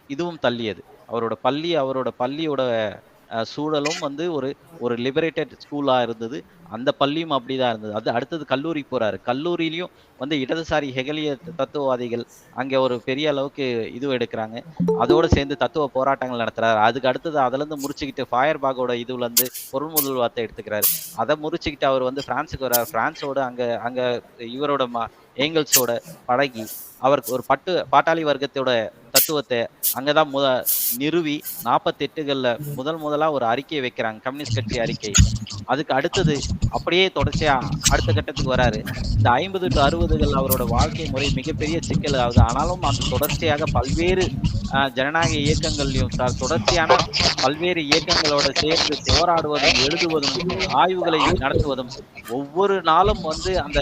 இதுவும் தள்ளியது. அவரோட பள்ளியோட சூழலும் வந்து ஒரு லிபரேட்டட் ஸ்கூலா இருந்தது. அந்த பள்ளியும் அப்படிதான் இருந்தது. அது அடுத்தது கல்லூரி போறாரு. கல்லூரியிலையும் வந்து இடதுசாரி ஹெகலிய தத்துவவாதிகள் அங்க ஒரு பெரிய அளவுக்கு இது எடுக்கிறாங்க. அதோடு சேர்ந்து தத்துவ போராட்டங்கள் நடத்துறாரு. அதுக்கு அடுத்தது அதுல இருந்து முறிச்சுக்கிட்டு ஃபயர்பாகோட இதுல இருந்து பொருள் முதல்வாதத்தை எடுத்துக்கிறாரு. அதை முறிச்சுக்கிட்டு அவர் வந்து பிரான்ஸுக்கு வர்றாரு. பிரான்ஸோட அங்க இவரோட ஏங்கல்ஸோட பழகி அவருக்கு ஒரு பாட்டாளி வர்க்கத்தோட தத்துவத்தை அங்கதான் நிறுவி 48கள்ல முதலா ஒரு அறிக்கையை வைக்கிறாங்க, கம்யூனிஸ்ட் கட்சி அறிக்கை. அதுக்கு அடுத்தது அப்படியே தொடர்ச்சியா அடுத்த கட்டத்துக்கு வராரு. இந்த 50 to 60கள் அவரோட வாழ்க்கை முறை மிகப்பெரிய சிக்கல் ஆகுது. ஆனாலும் அந்த தொடர்ச்சியாக பல்வேறு ஜனநாயக இயக்கங்களையும் தொடர்ச்சியான பல்வேறு இயக்கங்களோட சேர்ந்து போராடுவதும், எழுதுவதும், ஆய்வுகளை நடத்துவதும், ஒவ்வொரு நாளும் வந்து அந்த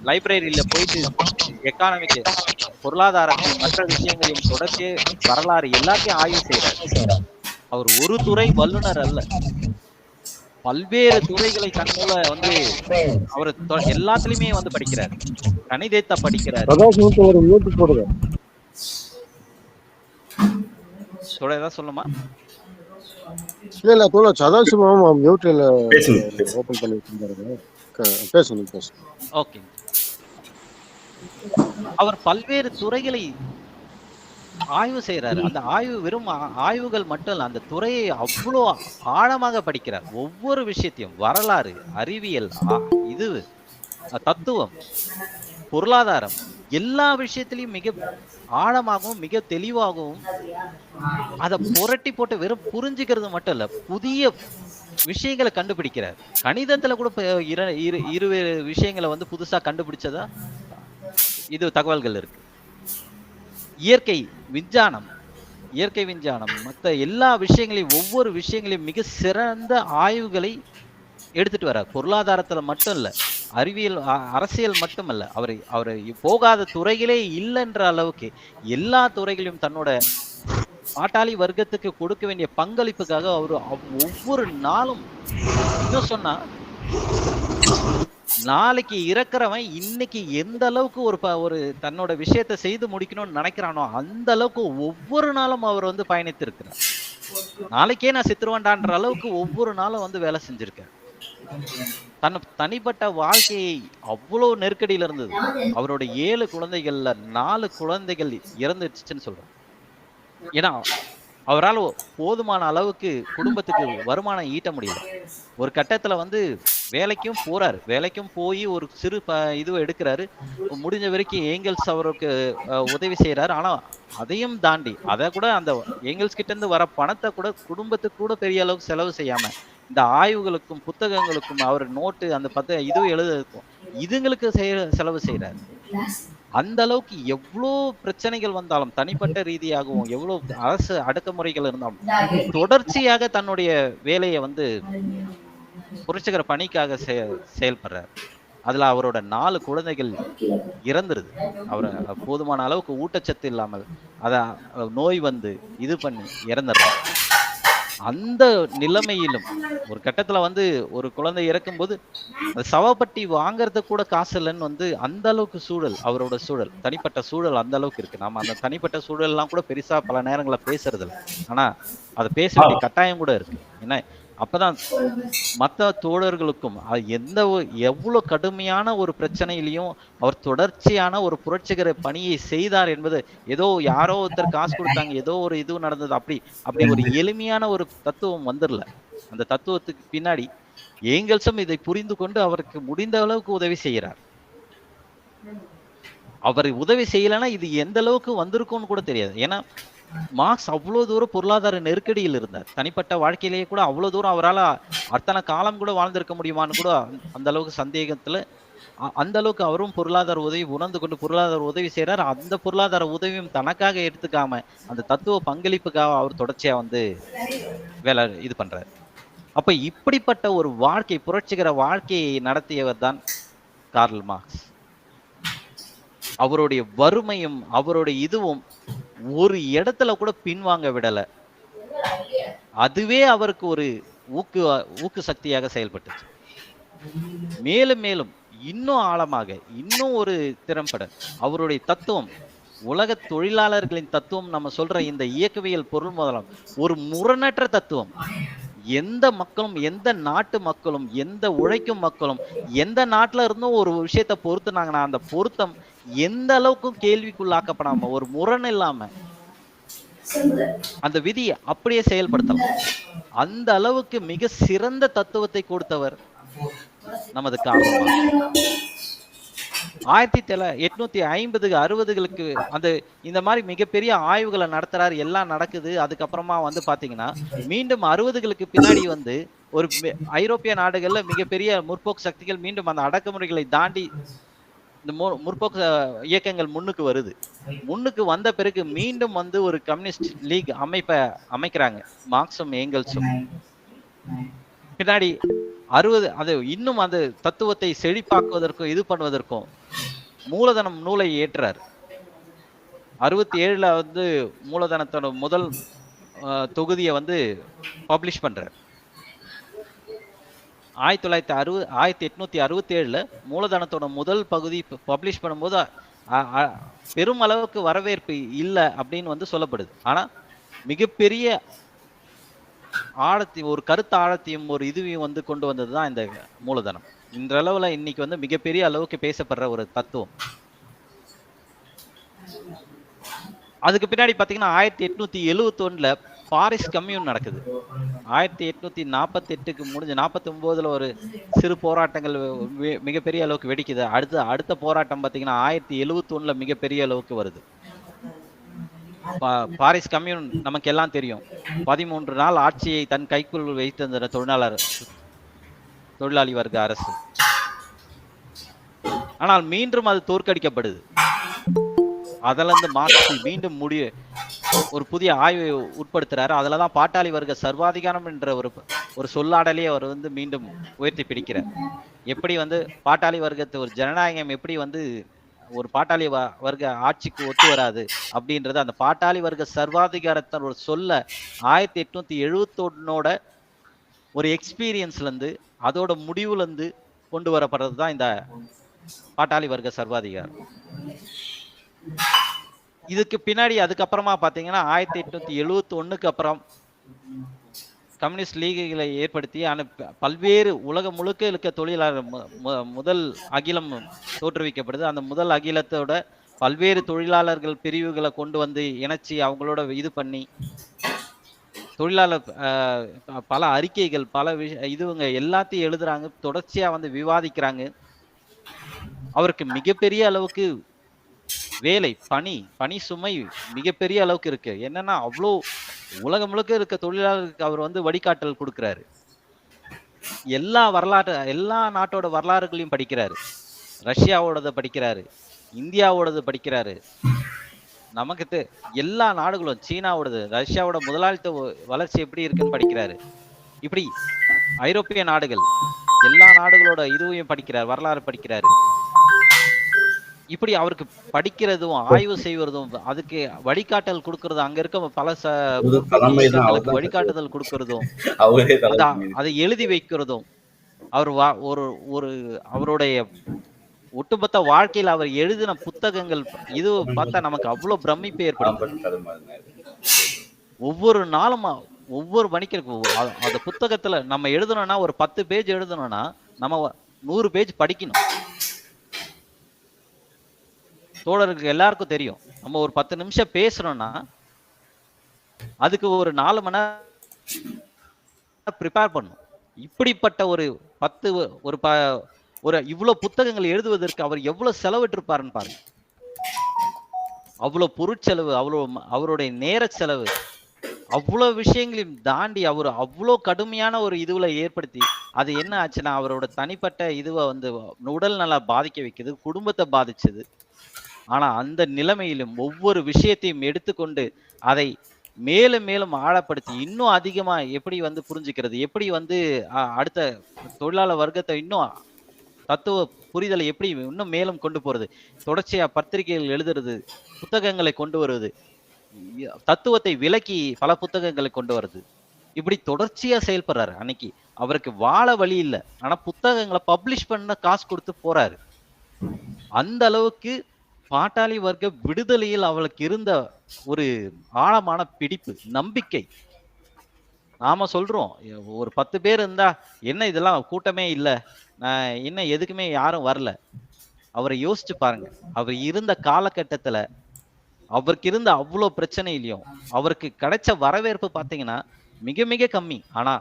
லைப்ரரியில போயிட்டு எக்கானமிக்கு, பொருளாதாரத்தை, மற்ற விஷயங்களையும் தொடர்ச்சி வரலாறு எல்லாத்தையும் ஆய்வு செய்யறாரு. அவர் ஒரு துறை வல்லுநர் அல்ல, பல்வேறு துறைகளை தன்னுள்ள வந்து அவர் எல்லாத்துலயுமே வந்து படிக்கிறார். கணிதத்தை படிக்கிறார். ஏதாவது சொல்லுமா? இல்ல தோழர் சதாசிவம் மியூட்ல ஓபன் பண்ணி வச்சிருந்தாரு. பேசுங்க. ஓகே. அவர் பல்வேறு துறைகளை ஆய்வு செய்யறாரு. அந்த ஆய்வு வெறும் ஆய்வுகள் மட்டும் இல்ல, அந்த துறையை அவ்வளோ ஆழமாக படிக்கிறார். ஒவ்வொரு விஷயத்தையும், வரலாறு, அறிவியல், இது தத்துவம், பொருளாதாரம், எல்லா விஷயத்திலையும் மிக ஆழமாகவும் மிக தெளிவாகவும் அதை புரட்டி போட்டு வெறும் புரிஞ்சுக்கிறது மட்டும் இல்ல, புதிய விஷயங்களை கண்டுபிடிக்கிறார். கணிதத்துல கூட இரு விஷயங்களை வந்து புதுசா கண்டுபிடிச்சதா இது தகவல்கள் இருக்கு. இயற்கை விஞ்ஞானம் மற்ற எல்லா விஷயங்களையும், ஒவ்வொரு விஷயங்களையும் மிக சிறந்த ஆய்வுகளை எடுத்துட்டு வர்றார். பொருளாதாரத்துல மட்டும் இல்ல, அறிவியல், அரசியல் மட்டுமல்ல, அவர் போகாத துறைகளே இல்லைன்ற அளவுக்கு எல்லா துறைகளையும் தன்னோட பாட்டாளி வர்க்கத்துக்கு கொடுக்க வேண்டிய பங்களிப்புக்காக அவர் ஒவ்வொரு நாளும், இன்னும் சொன்னா நாளைக்கு இறக்குறவன் இன்னைக்கு எந்த அளவுக்கு ஒரு தன்னோட விஷயத்தை செய்து முடிக்கணும்னு நினைக்கிறானோ அந்த அளவுக்கு ஒவ்வொரு நாளும் அவர் வந்து பயணித்து இருக்கிறார். நாளைக்கே நான் செத்துருவேன்டான்ற அளவுக்கு ஒவ்வொரு நாளும் வந்து வேலை செஞ்சிருக்கார். தனிப்பட்ட வாழ்க்கையை அவ்வளவு நெருக்கடியில இருந்தது. அவரோட 7 குழந்தைகள்ல 4 குழந்தைகள் இறந்துச்சுன்னு சொல்றாங்க. ஏன்னா அவரால் போதுமான அளவுக்கு குடும்பத்துக்கு வருமானம் ஈட்ட முடியல. ஒரு கட்டத்துல வந்து வேலைக்கும் போய் ஒரு சிறு இதுவை எடுக்கிறாரு. முடிஞ்ச வரைக்கும் ஏங்கல்ஸ் அவருக்கு உதவி செய்யறாரு. ஆனா அதையும் தாண்டி அதை கூட அந்த ஏங்கல்ஸ் கிட்ட இருந்து வர பணத்தை கூட குடும்பத்துக்கு கூட பெரிய அளவுக்கு செலவு செய்யாம இந்த ஆய்வுகளுக்கும் புத்தகங்களுக்கும் அவர் நோட்டு அந்த இதுவும் எழுதுறதுக்கும் இதுங்களுக்கு செலவு செய்யறாரு. அந்த அளவுக்கு எவ்வளோ பிரச்சனைகள் வந்தாலும், தனிப்பட்ட ரீதியாகவும் எவ்வளவு அரசு அடக்குமுறைகள் இருந்தாலும் தொடர்ச்சியாக தன்னுடைய வேலையை வந்து புரட்சிகர பணிக்காக செயல்படுறார். அதுல அவரோட 4 குழந்தைகள் இறந்துருது. அவர் போதுமான அளவுக்கு ஊட்டச்சத்து இல்லாமல் நோய் வந்து இது பண்ணி இறந்துடுறார். அந்த நிலைமையிலும் ஒரு கட்டத்துல வந்து ஒரு குழந்தை இறக்கும்போது சவப்பட்டி வாங்கறதுக்கு கூட காசு இல்லைன்னு வந்து அந்த அளவுக்கு சூழல், அவரோட சூழல், தனிப்பட்ட சூழல் அந்த அளவுக்கு இருக்கு. நாம அந்த தனிப்பட்ட சூழல் எல்லாம் கூட பெருசா பல நேரங்கள பேசுறது இல்லை. ஆனா அதை பேச வேண்டிய கட்டாயம் கூட இருக்கு. ஏன்னா அப்பதான் மற்ற தோழர்களுக்கும் எவ்வளவு கடுமையான ஒரு பிரச்சனையிலையும் அவர் தொடர்ச்சியான ஒரு புரட்சிகர பணியை செய்தார் என்பது, ஏதோ யாரோ ஒருத்தர் காசு கொடுத்தாங்க, ஏதோ ஒரு இது நடந்தது, அப்படி ஒரு எளிமையான ஒரு தத்துவம் வந்துடல. அந்த தத்துவத்துக்கு பின்னாடி ஏங்கல்ஸும் இதை புரிந்து கொண்டு அவருக்கு முடிந்த அளவுக்கு உதவி செய்கிறார். அவர் உதவி செய்யலைன்னா இது எந்த அளவுக்கு வந்திருக்கும்னு கூட தெரியாது. ஏன்னா மார்க்ஸ் அவ்வளவு தூரம் பொருளாதார நெருக்கடியில் இருந்தார். தனிப்பட்ட வாழ்க்கையிலேயே கூட அவ்வளவு தூரம் அவரால் அத்தனை காலம் கூட வாழ்ந்திருக்க முடியுமான்னு கூட அந்த அளவுக்கு சந்தேகத்துல, அந்த அளவுக்கு அவரும் பொருளாதார உதவி உணர்ந்து கொண்டு பொருளாதார உதவி செய்யறார். அந்த பொருளாதார உதவியும் தனக்காக எடுத்துக்காம அந்த தத்துவ பங்களிப்புக்காக அவர் தொடர்ச்சியா வந்து வேலை இது பண்றாரு. அப்ப இப்படிப்பட்ட ஒரு வாழ்க்கை, புரட்சிகர வாழ்க்கையை நடத்தியவர் தான் கார்ல் மார்க்ஸ். அவருடைய வறுமையும் அவருடைய இதுவும் ஒரு இடத்துல கூட பின்வாங்க விடல. அதுவே அவருக்கு ஒரு ஊக்கு சக்தியாக செயல்பட்டுச்சு. மேலும் மேலும் இன்னும் ஆழமாக, இன்னும் ஒரு திறம்பட அவருடைய தத்துவம், உலக தொழிலாளர்களின் தத்துவம், நம்ம சொல்ற இந்த இயக்கவியல் பொருள் முதலம் ஒரு முரணற்ற தத்துவம். எந்த மக்களும், எந்த நாட்டு மக்களும், எந்த உழைக்கும் மக்களும் எந்த நாட்டுல இருந்தும் ஒரு விஷயத்தை பொருத்துனாங்கன்னா அந்த பொருத்தம் எந்த அளவுக்கும் கேள்விக்குள்ளாக்கப்படாம ஒரு முரண் இல்லாம அந்த விதியை அப்படியே செயல்படுத்தலாம். அந்த அளவுக்கு மிக சிறந்த தத்துவத்தை கொடுத்தவர் நமது கார்ல் மார்க்ஸ். 1850 60களுக்கு அந்த இந்த மாதிரி மிகப்பெரிய ஆய்வுகளை நடத்துறாரு, எல்லாம் நடக்குது. அதுக்கப்புறமா வந்து பாத்தீங்கன்னா மீண்டும் 60களுக்கு பின்னாடி வந்து ஒரு ஐரோப்பிய நாடுகள்ல மிகப்பெரிய முற்போக்கு சக்திகள் மீண்டும் அந்த அடக்குமுறைகளை தாண்டி இந்த முற்போக்கு இயக்கங்கள் முன்னுக்கு வருது. முன்னுக்கு வந்த பிறகு மீண்டும் வந்து ஒரு கம்யூனிஸ்ட் லீக் அமைக்கிறாங்க, மார்க்சும் ஏங்கல்ஸும். பின்னாடி 60 அது இன்னும் அந்த தத்துவத்தை செழிப்பாக்குவதற்கும் இது பண்ணுவதற்கும் மூலதனம் நூலை ஏற்றார். 67ல வந்து மூலதனத்தோட முதல் தொகுதியை வந்து பப்ளிஷ் பண்றார். 1867ல மூலதனத்தோட முதல் பகுதி பப்ளிஷ் பண்ணும்போது பெரும் அளவுக்கு வரவேற்பு இல்லை அப்படின்னு வந்து சொல்லப்படுது. ஆனா மிகப்பெரிய ஆழத்தையும் ஒரு கருத்து ஆழத்தையும் ஒரு இதுவையும் வந்து கொண்டு வந்ததுதான் இந்த மூலதனம். இன்றளவுல இன்னைக்கு வந்து மிகப்பெரிய அளவுக்கு பேசப்படுற ஒரு தத்துவம். அதுக்கு பின்னாடி பாத்தீங்கன்னா 1871ல பாரிஸ் கம்யூன் நடக்குது. 1848க்கு முடிஞ்சு 49ல ஒரு சிறு போராட்டங்கள் மிகப்பெரிய அளவுக்கு வெடிக்குது. அடுத்த போராட்டம் பாத்தீங்கன்னா 1871ல மிகப்பெரிய அளவுக்கு வருது. பாரிஸ் கம்யூன் நமக்கு எல்லாம் தெரியும். 13 நாள் ஆட்சியை தன் கைக்குள் வைத்திருந்த தொழிலாளி வர்க்க அரசு. ஆனால் மீண்டும் அது தோற்கடிக்கப்படுது. அதுல இருந்து மார்க்ஸ் மீண்டும் ஒரு புதிய ஆய்வை உட்படுத்துறாரு. அதுலதான் பாட்டாளி வர்க்க சர்வாதிகாரம் என்ற ஒரு சொல்லாடலே அவர் வந்து மீண்டும் உயர்த்தி பிடிக்கிறார். எப்படி வந்து பாட்டாளி வர்க்கத்தை ஒரு ஜனநாயகம் எப்படி வந்து ஒரு பாட்டாளி வர்க்க ஆட்சிக்கு ஒத்து வராது அப்படின்றது அந்த பாட்டாளி வர்க்க சர்வாதிகாரத்தின் ஒரு சொல்ல 1871 ஒரு எக்ஸ்பீரியன்ஸ்ல இருந்து அதோட முடிவுல இருந்து கொண்டு வரப்படுறது தான் இந்த பாட்டாளி வர்க்க சர்வாதிகாரம். இதுக்கு பின்னாடி அதுக்கப்புறமா பாத்தீங்கன்னா 1871க்கு அப்புறம் கம்யூனிஸ்ட் லீகுகளை ஏற்படுத்தி பல்வேறு உலகம் முழுக்க இருக்க தொழிலாளர் முதல் அகிலம் தோற்றுவிக்கப்படுது. அந்த முதல் அகிலத்தோட பல்வேறு தொழிலாளர்கள் பிரிவுகளை கொண்டு வந்து இணைச்சி அவங்களோட இது பண்ணி தொழிலாளர் பல அறிக்கைகள் பல இதுவங்க எல்லாத்தையும் எழுதுறாங்க, தொடர்ச்சியா வந்து விவாதிக்கிறாங்க. அவருக்கு மிகப்பெரிய அளவுக்கு வேலை பணி சுமை மிகப்பெரிய அளவுக்கு இருக்கு. என்னன்னா அவ்வளோ உலகம் முழுக்க இருக்க தொழிலாளருக்கு அவர் வந்து வழிகாட்டல் கொடுக்கிறாரு. எல்லா நாட்டோட வரலாறுகளையும் படிக்கிறாரு. ரஷ்யாவோடத படிக்கிறாரு, இந்தியாவோடது படிக்கிறாரு. நமக்கு எல்லா நாடுகளும் சீனாவோடது, ரஷ்யாவோட முதலாளித்துவ வளர்ச்சி எப்படி இருக்குன்னு படிக்கிறாரு. இப்படி ஐரோப்பிய நாடுகள் எல்லா நாடுகளோட இதுவையும் படிக்கிறார், வரலாறு படிக்கிறாரு. இப்படி அவருக்கு படிக்கிறதும் ஆய்வு செய்வதும் அதுக்கு வழிகாட்டல் கொடுக்கறதும் அங்க இருக்க பல வழிகாட்டுதல் கொடுக்கறதும் அதை எழுதி வைக்கிறதும் அவர் ஒரு அவருடைய ஒட்டுமொத்த வாழ்க்கையில் அவர் எழுதின புத்தகங்கள் இது பார்த்தா நமக்கு அவ்வளவு பிரமிப்பு ஏற்படும். ஒவ்வொரு நாளும் ஒவ்வொரு மணிக்கு அந்த புத்தகத்துல நம்ம எழுதணும்னா ஒரு 10 பேஜ் எழுதணும்னா நம்ம 100 பேஜ் படிக்கணும். தோழருக்கு எல்லாருக்கும் தெரியும், நம்ம ஒரு 10 நிமிஷம் பேசுறோம்னா அதுக்கு ஒரு 4 மணி நேரம் ப்ரிப்பேர் பண்ணும். இப்படிப்பட்ட ஒரு இவ்வளவு புத்தகங்கள் எழுதுவதற்கு அவர் எவ்வளவு செலவிட்டிருப்பாருன்னு பாருங்க. அவ்வளவு பொருட்செலவு, அவருடைய நேர செலவு, அவ்வளவு விஷயங்களையும் தாண்டி அவர் அவ்வளோ கடுமையான ஒரு இதுல ஏற்படுத்தி அது என்ன ஆச்சுன்னா அவரோட தனிப்பட்ட இதுவை வந்து உடல் நல்லா பாதிக்க வைக்குது, குடும்பத்தை பாதிச்சது. ஆனா அந்த நிலைமையிலும் ஒவ்வொரு விஷயத்தையும் எடுத்துக்கொண்டு அதை மேலும் மேலும் ஆழப்படுத்தி இன்னும் அதிகமா எப்படி வந்து புரிஞ்சுக்கிறது, எப்படி வந்து அடுத்த தொழிலாளர் வர்க்கத்தை இன்னும் தத்துவ புரிதலை எப்படி இன்னும் மேலும் கொண்டு போறது, தொடர்ச்சியா பத்திரிகைகள் எழுதுறது, புத்தகங்களை கொண்டு வருவது, தத்துவத்தை விலக்கி பல புத்தகங்களை கொண்டு வருது, இப்படி தொடர்ச்சியா செயல்படுறாரு. அன்னைக்கு அவருக்கு வாழ வழி இல்லை, ஆனா புத்தகங்களை பப்ளிஷ் பண்ண காசு கொடுத்து போறாரு. அந்த அளவுக்கு பாட்டாளி வர்க்க விடுதலையில் அவளுக்கு இருந்த ஒரு ஆழமான பிடிப்பு, நம்பிக்கை. நாம சொல்றோம் ஒரு 10 பேர் இருந்தா என்ன இதெல்லாம் கூட்டமே இல்லை, இன்னும் எதுக்குமே யாரும் வரல. அவரை யோசிச்சு பாருங்க, அவர் இருந்த காலகட்டத்துல அவருக்கு இருந்த அவ்வளோ பிரச்சனையிலையும் அவருக்கு கிடைச்ச வரவேற்பு பார்த்தீங்கன்னா மிக மிக கம்மி. ஆனா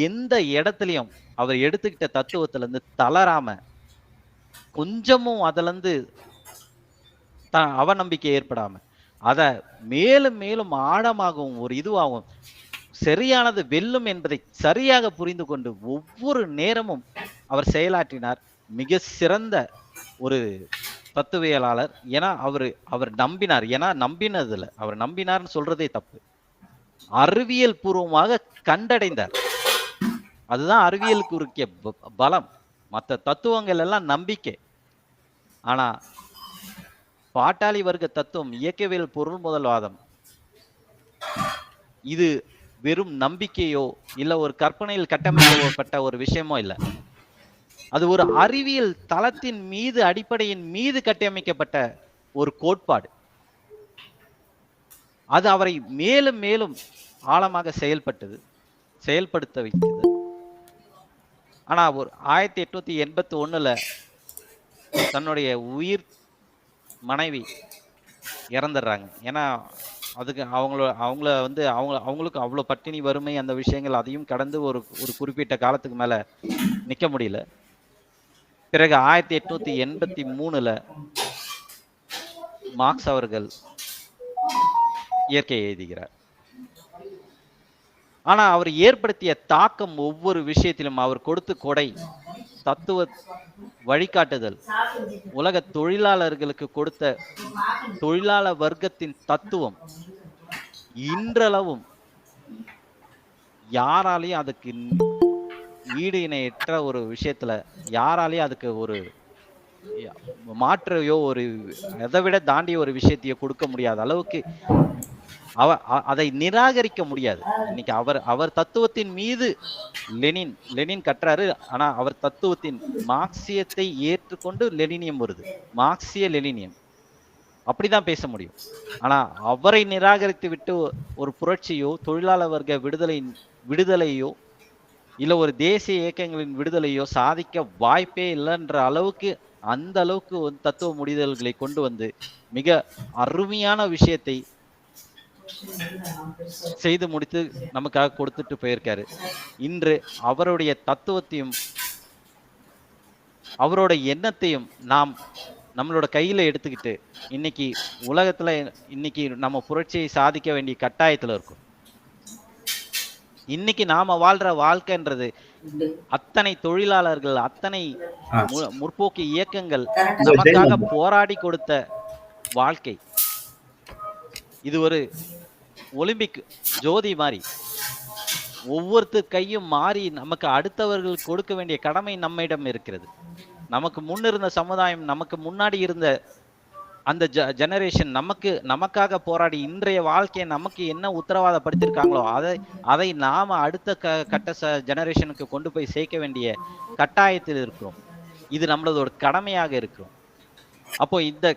எந்த இடத்துலையும் அவர் எடுத்துக்கிட்ட தத்துவத்துல இருந்து தளராம கொஞ்சமும் அதுல இருந்து அவநம்பிக்கை ஏற்படாம அத மேலும் மேலும் ஆழமாகவும் ஒரு இதுவாகும் சரியானது வெல்லும் என்பதை சரியாக புரிந்து கொண்டு ஒவ்வொரு நேரமும் அவர் செயலாற்றினார். மிக சிறந்த ஒரு தத்துவியலாளர். ஏன்னா அவர் நம்பினார். ஏன்னா நம்பினதில்லை, அவர் நம்பினார்னு சொல்றதே தப்பு. அறிவியல் பூர்வமாக கண்டடைந்தார். அதுதான் அறிவியலுக்கு இருக்கிய பலம். மற்ற தத்துவங்கள் எல்லாம் நம்பிக்கை. ஆனா பாட்டாளி வர்க்க தத்துவம், இயக்கவியல் பொருள் முதல்வாதம், இது வெறும் நம்பிக்கையோ இல்ல ஒரு கற்பனையில் கட்டமைக்கப்பட்ட ஒரு விஷயமோ இல்லை. அது ஒரு அறிவியல் தளத்தின் மீது அடிப்படையின் மீது கட்டமைக்கப்பட்ட ஒரு கோட்பாடு. அது அவரை மேலும் மேலும் ஆழமாக செயல்படுத்த வைத்தது. ஆனா ஒரு 1881 தன்னுடைய உயிர் மனைவி இறந்துடுறாங்க. ஏன்னா அதுக்கு அவங்களுக்கு அவ்வளோ பட்டினி, வறுமை, அந்த விஷயங்கள் அதையும் கடந்து ஒரு குறிப்பிட்ட காலத்துக்கு மேல நிக்க முடியல. பிறகு 1883 மார்க்ஸ் அவர்கள் இயற்கையை எழுதுகிறார். ஆனா அவர் ஏற்படுத்திய தாக்கம் ஒவ்வொரு விஷயத்திலும், அவர் கொடுத்து கொடை, தத்துவ வழிகாட்டுதல், உலக தொழிலாளர்களுக்கு கொடுத்த தொழிலாளர் வர்க்கத்தின் தத்துவம் இன்றளவும் யாராலையும் அதுக்கு ஈடு இணையற்ற ஒரு விஷயத்துல யாராலையும் அதுக்கு ஒரு மாற்றையோ ஒரு அதை விட தாண்டிய ஒரு விஷயத்தையோ கொடுக்க முடியாத அளவுக்கு அதை நிராகரிக்க முடியாது. இன்னைக்கு அவர் தத்துவத்தின் மீது லெனின் கற்றாரு. ஆனா அவர் தத்துவத்தின் மார்க்சியத்தை ஏற்றுக்கொண்டு லெனினியம் வருது. மார்க்சிய லெனினியம் அப்படிதான் பேச முடியும். ஆனா அவரை நிராகரித்து விட்டு ஒரு புரட்சியோ தொழிலாளர் வர்க்க விடுதலையோ இல்ல ஒரு தேசிய இயக்கங்களின் விடுதலையோ சாதிக்க வாய்ப்பே இல்லைன்ற அளவுக்கு, அந்த அளவுக்கு தத்துவ முடிதல்களை கொண்டு வந்து மிக அருமையான விஷயத்தை செய்து முடித்து நமக்காக கொடுத்துட்டு போயிருக்காரு. இன்று அவருடைய தத்துவத்தையும் அவரோட எண்ணத்தையும் நாம் நம்மளோட கையில எடுத்துக்கிட்டு இன்னைக்கு உலகத்துல இன்னைக்கு நம்ம புரட்சியை சாதிக்க வேண்டிய கட்டாயத்துல இருக்கும். இன்னைக்கு நாம வாழ்ற வாழ்க்கைன்றது அத்தனை தொழிலாளர்கள், அத்தனை முற்போக்கு இயக்கங்கள் நமக்காக போராடி கொடுத்த வாழ்க்கை. இது ஒரு ஒலிம்பிக் ஜோதி மாதிரி ஒவ்வொருத்தர் கையும் மாறி நமக்கு அடுத்தவர்கள் கொடுக்க வேண்டிய கடமை நம்மிடம் இருக்கிறது. நமக்கு முன்னிருந்த சமுதாயம், நமக்கு முன்னாடி இருந்த அந்த ஜெனரேஷன் நமக்காக போராடி இன்றைய வாழ்க்கையை நமக்கு என்ன உத்தரவாதப்படுத்திருக்காங்களோ அதை நாம அடுத்த கட்ட ஜெனரேஷனுக்கு கொண்டு போய் சேர்க்க வேண்டிய கட்டாயத்தில் இருக்கிறோம். இது நம்மளோட கடமையாக இருக்கிறோம். அப்போ இந்த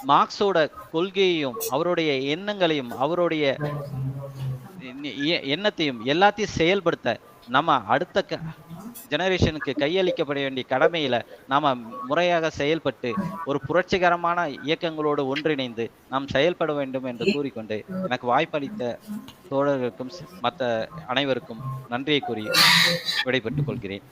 மார்க்ஸோட கொள்கையையும் அவருடைய எண்ணங்களையும் அவருடைய எண்ணத்தையும் எல்லாத்தையும் செயல்படுத்த நம்ம அடுத்த ஜெனரேஷனுக்கு கையளிக்கப்பட வேண்டிய கடமையில நாம முறையாக செயல்பட்டு ஒரு புரட்சிகரமான இயக்கங்களோடு ஒன்றிணைந்து நாம் செயல்பட வேண்டும் என்று கூறிக்கொண்டு எனக்கு வாய்ப்பளித்த தோழர்களுக்கும் மற்ற அனைவருக்கும் நன்றியை கூறி விடைபெற்றுக் கொள்கிறேன்.